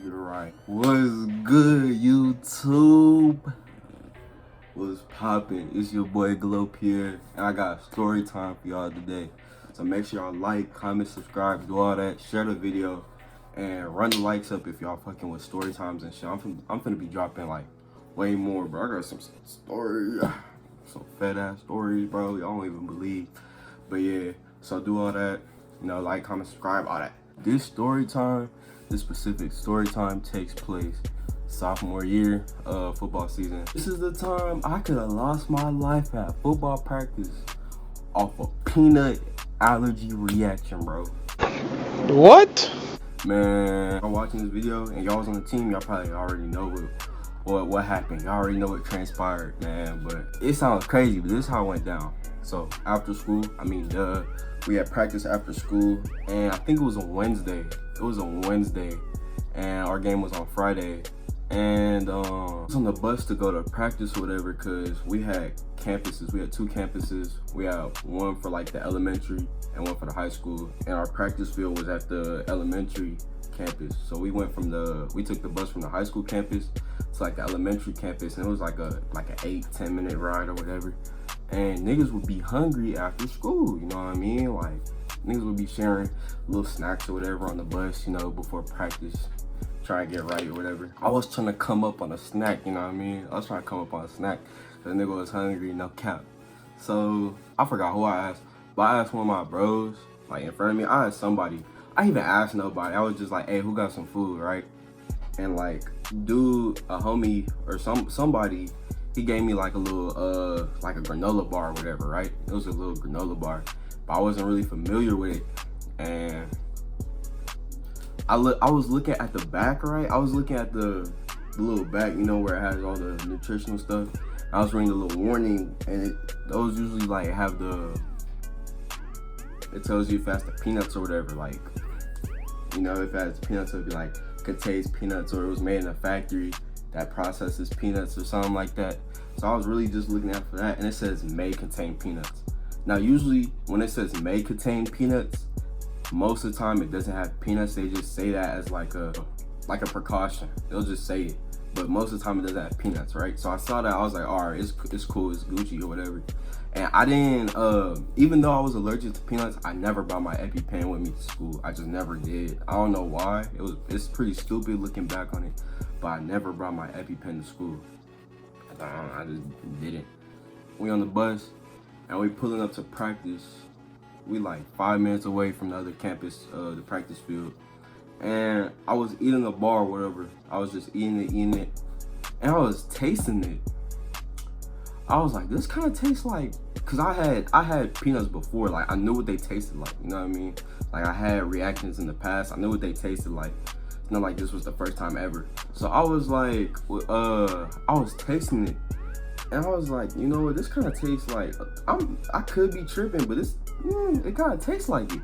get it right. What's good, YouTube? What's poppin'? It's your boy GloPierre, and I got story time for y'all today. So make sure y'all like, comment, subscribe, do all that, share the video, and run the likes up if y'all fucking with story times and shit. I'm finna be dropping like way more, bro. I got some story, some fat ass stories, bro. Y'all don't even believe. But yeah, so do all that, you know, like, comment, subscribe, all that. This specific story time takes place sophomore year of football season. This is the time I could have lost my life at football practice off a peanut allergy reaction, bro. What? Man, I'm watching this video and y'all was on the team, y'all probably already know what happened. Y'all already know what transpired, man. But it sounds crazy, but this is how it went down. So after school, we had practice after school, and I think it was a Wednesday. And our game was on Friday. And I was on the bus to go to practice or whatever, because we had campuses. We had two campuses. We had one for like the elementary and one for the high school. And our practice field was at the elementary campus. So we took the bus from the high school campus to like the elementary campus, and it was like an 8-10 minute ride or whatever. And niggas would be hungry after school, you know what I mean? Like, niggas would be sharing little snacks or whatever on the bus, you know, before practice, trying to get right or whatever. I was trying to come up on a snack, you know what I mean? I was trying to come up on a snack, because the nigga was hungry, no cap. So, I forgot who I asked, but I asked one of my bros, like, in front of me. I asked somebody. I didn't even ask nobody. I was just like, hey, who got some food, right? And like, dude, a homie or somebody, he gave me like a little, like a granola bar or whatever, right? It was a little granola bar, but I wasn't really familiar with it. And I was looking at the back, right? I was looking at the little back, you know, where it has all the nutritional stuff. I was reading the little warning, and those usually like have it tells you if it has the peanuts or whatever, like, you know, if it has peanuts, it'll be like, contains peanuts, or it was made in a factory that processes peanuts or something like that. So I was really just looking out for that, and it says may contain peanuts. Now usually when it says may contain peanuts, most of the time it doesn't have peanuts. They just say that as like a precaution. They'll just say it, but most of the time it doesn't have peanuts, right? So I saw that, I was like, all right, it's cool, it's Gucci or whatever. And I didn't, even though I was allergic to peanuts, I never brought my EpiPen with me to school. I just never did. I don't know why. It's pretty stupid looking back on it, but I never brought my EpiPen to school. I just didn't. We on the bus, and we pulling up to practice. We like 5 minutes away from the other campus, the practice field. And I was eating the bar or whatever. I was just eating it, and I was tasting it. I was like, this kind of tastes like, cause I had peanuts before. Like, I knew what they tasted like, you know what I mean? Like, I had reactions in the past. I knew what they tasted like. It's not like this was the first time ever. So I was like, I was tasting it, and I was like, you know what? This kind of tastes like, I could be tripping, but it kind of tastes like it.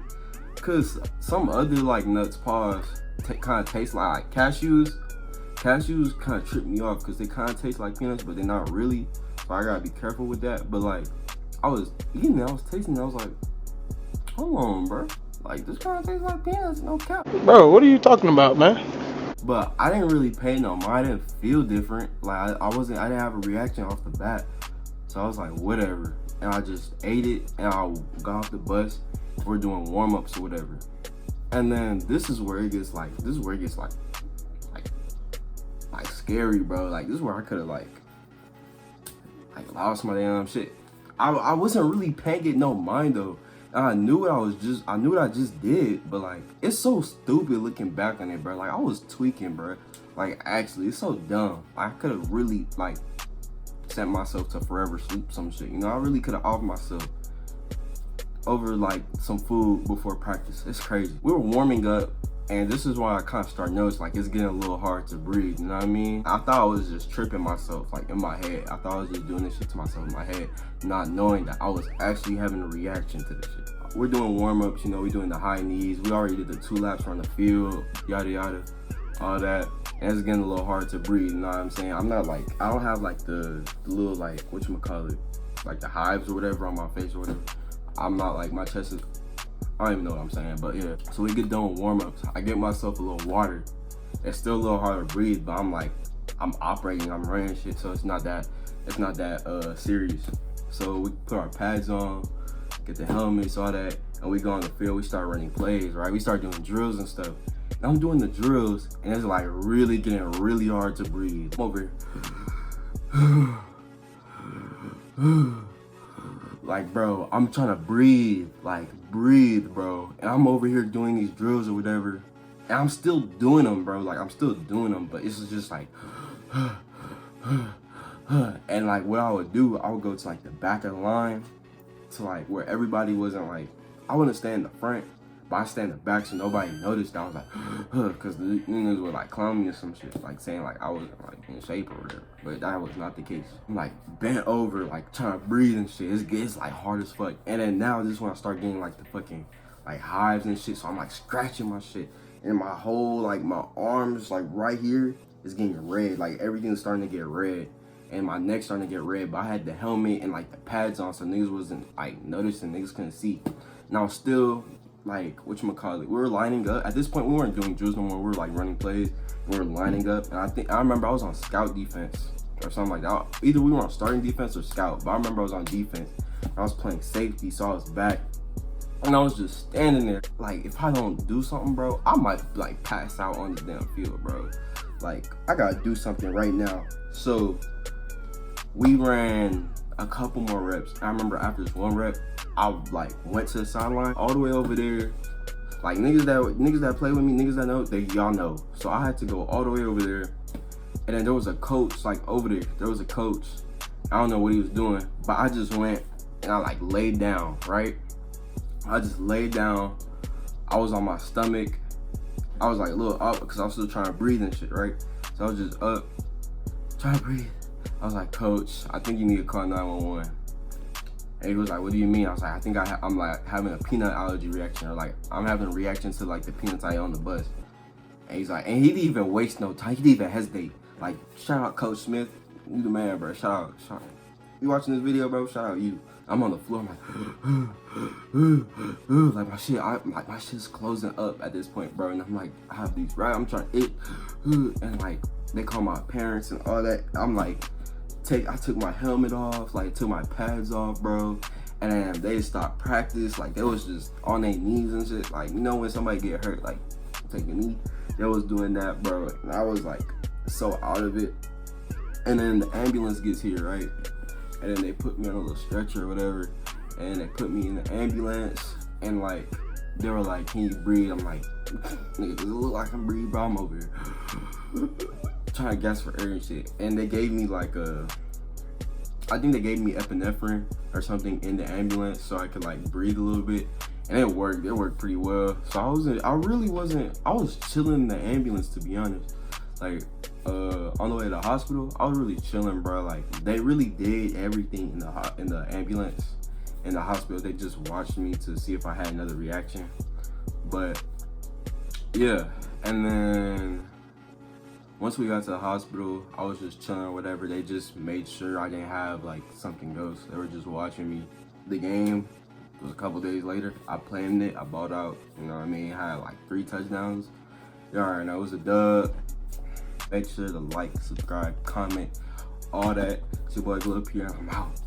Cause some other like nuts, kind of taste like cashews. Cashews kind of trip me off, cause they kind of taste like peanuts, but they're not really. So I gotta be careful with that. But like, I was eating it, I was tasting it, I was like, hold on, bro. Like, this kind of tastes like peanuts, no cap. Bro, what are you talking about, man? But I didn't really pay no mind. I didn't feel different. Like, I didn't have a reaction off the bat. So I was like, whatever. And I just ate it, and I got off the bus. We're doing warm-ups or whatever. And then this is where it gets like scary, bro. Like, this is where I could have like lost my damn shit. I wasn't really paying it no mind though. I knew what I just did, but like, it's so stupid looking back on it, bro. Like, I was tweaking, bro. Like, actually, it's so dumb. I could have really like sent myself to forever sleep, some shit. You know, I really could have offed myself over like some food before practice. It's crazy. We were warming up, and this is why I kind of start noticing like it's getting a little hard to breathe, you know what I mean? I thought I was just tripping myself, like, in my head. I thought I was just doing this shit to myself in my head, not knowing that I was actually having a reaction to this shit. We're doing warm-ups, you know, we're doing the high knees. We already did the 2 laps around the field, yada yada, all that. And it's getting a little hard to breathe, you know what I'm saying? I'm not like, I don't have like the little like, whatchamacallit, like the hives or whatever on my face or whatever. I'm not like, my chest is, I don't even know what I'm saying, but yeah. So we get done with warm-ups. I get myself a little water, it's still a little hard to breathe, but I'm operating, I'm running shit, so it's not that serious. So we put our pads on, get the helmets, all that, and we go on the field, we start running plays, right? We start doing drills and stuff. And I'm doing the drills, and it's like really getting really hard to breathe. I'm over here. Like, bro, I'm trying to breathe, bro. And I'm over here doing these drills or whatever. And I'm still doing them, bro. Like, I'm still doing them, but it's just like, and like what I would do, I would go to like the back of the line, to like where everybody wasn't like, I wouldn't stand in the front, but I stand in the back so nobody noticed. I was like, cause the niggas would like clown me or some shit, like saying like I wasn't like in shape or whatever. But that was not the case. I'm like bent over, like trying to breathe and shit. It's like hard as fuck. And then now this is when I start getting like the fucking like hives and shit. So I'm like scratching my shit. And my whole, like my arms like right here is getting red. Like everything's starting to get red. And my neck's starting to get red. But I had the helmet and like the pads on, so niggas wasn't like noticing, niggas couldn't see. And I was still like, whatchamacallit, we were lining up. At this point, we weren't doing drills no more. We were like running plays. We were lining up. And I remember I was on scout defense or something like that. Either we were on starting defense or scout. But I remember I was on defense. I was playing safety, so I was back. And I was just standing there. Like, if I don't do something, bro, I might like pass out on the damn field, bro. Like, I gotta do something right now. So we ran a couple more reps. I remember after this one rep, I like went to the sideline all the way over there. Like niggas that play with me, niggas that know, y'all know. So I had to go all the way over there. And then there was a coach like over there. There was a coach. I don't know what he was doing, but I just went and I like laid down, right? I just laid down. I was on my stomach. I was like a little up because I was still trying to breathe and shit, right? So I was just up, trying to breathe. I was like, Coach, I think you need to call 911. And he was like, what do you mean? I was like, I think I'm like having a peanut allergy reaction, or like I'm having a reaction to like the peanuts I ate on the bus. And he's like, and he didn't even waste no time. He didn't even hesitate. Like, shout out Coach Smith. You the man, bro. Shout out. You watching this video, bro? Shout out you. I'm on the floor. I'm like, my shit's closing up at this point, bro. And I'm like, I have these, right? I'm trying to eat. And like, they call my parents and all that. I'm like, I took my helmet off, like took my pads off, bro. And then they stopped practice. Like, they was just on their knees and shit. Like, you know when somebody get hurt, like take a knee? They was doing that, bro. And I was like so out of it. And then the ambulance gets here, right? And then they put me on a little stretcher or whatever. And they put me in the ambulance. And like, they were like, can you breathe? I'm like, nigga, does it look like I can breathe, bro? I'm over here trying to gasp for air and shit. And they gave me like I think they gave me epinephrine or something in the ambulance so I could like breathe a little bit. And it worked pretty well. So I was chilling in the ambulance, to be honest. Like, on the way to the hospital, I was really chilling, bro. Like, they really did everything in the ambulance, in the hospital. They just watched me to see if I had another reaction. But yeah, and then once we got to the hospital, I was just chilling or whatever. They just made sure I didn't have like something else. They were just watching me. The game was a couple days later. I played it. I balled out. You know what I mean? I had like 3 touchdowns. You already know it was a dub. Make sure to like, subscribe, comment, all that. It's your boy GloPierre. I'm out.